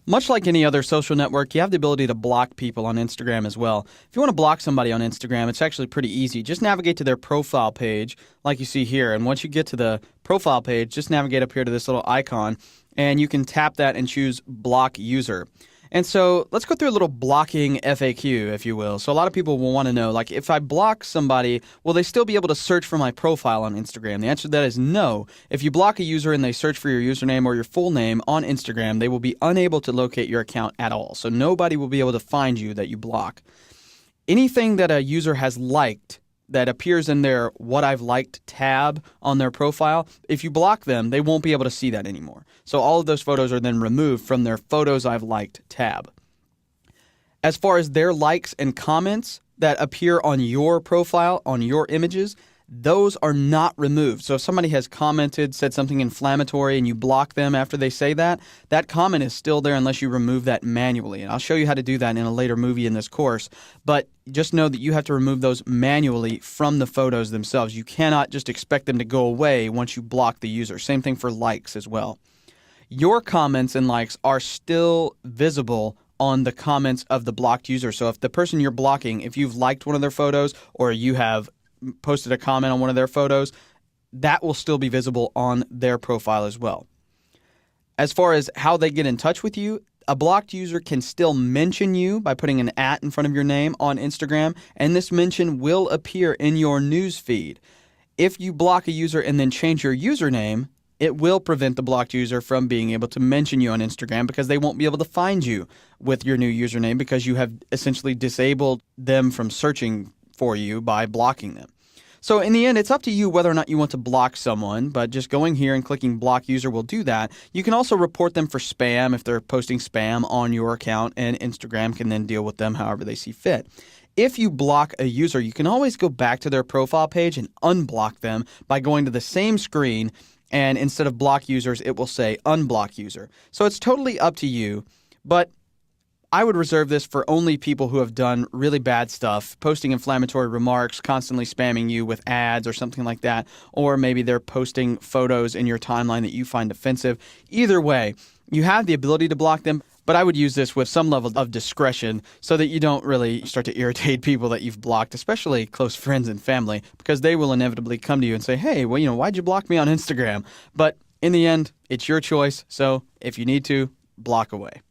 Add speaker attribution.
Speaker 1: Much like any other social network, you have the ability to block people on Instagram as well. If you want to block somebody on Instagram, it's actually pretty easy. Just navigate to their profile page like you see here. And once you get to the profile page, just navigate up here to this little icon, and you can tap that and choose Block User. And so let's go through a little blocking FAQ, if you will. So a lot of people will want to know, like, if I block somebody, will they still be able to search for my profile on Instagram? The answer to that is no. If you block a user and they search for your username or your full name on Instagram, they will be unable to locate your account at all. So nobody will be able to find you that you block. Anything that a user has liked that appears in their What I've Liked tab on their profile, if you block them, they won't be able to see that anymore. So all of those photos are then removed from their Photos I've Liked tab. As far as their likes and comments that appear on your profile, on your images, those are not removed. So if somebody has commented, said something inflammatory, and you block them after they say that, that comment is still there unless you remove that manually. And I'll show you how to do that in a later movie in this course. But just know that you have to remove those manually from the photos themselves. You cannot just expect them to go away once you block the user. Same thing for likes as well. Your comments and likes are still visible on the comments of the blocked user. So if the person you're blocking, if you've liked one of their photos or you have posted a comment on one of their photos, that will still be visible on their profile as well. As far as how they get in touch with you, a blocked user can still mention you by putting an @ in front of your name on Instagram, and this mention will appear in your news feed. If you block a user and then change your username, it will prevent the blocked user from being able to mention you on Instagram because they won't be able to find you with your new username because you have essentially disabled them from searching for you by blocking them. So in the end, it's up to you whether or not you want to block someone, but just going here and clicking block user will do that. You can also report them for spam if they're posting spam on your account, and Instagram can then deal with them however they see fit. If you block a user, you can always go back to their profile page and unblock them by going to the same screen, and instead of block users, it will say unblock user. So it's totally up to you, but I would reserve this for only people who have done really bad stuff, posting inflammatory remarks, constantly spamming you with ads or something like that, or maybe they're posting photos in your timeline that you find offensive. Either way, you have the ability to block them, but I would use this with some level of discretion so that you don't really start to irritate people that you've blocked, especially close friends and family, because they will inevitably come to you and say, hey, well, why'd you block me on Instagram? But in the end, it's your choice, so if you need to, block away.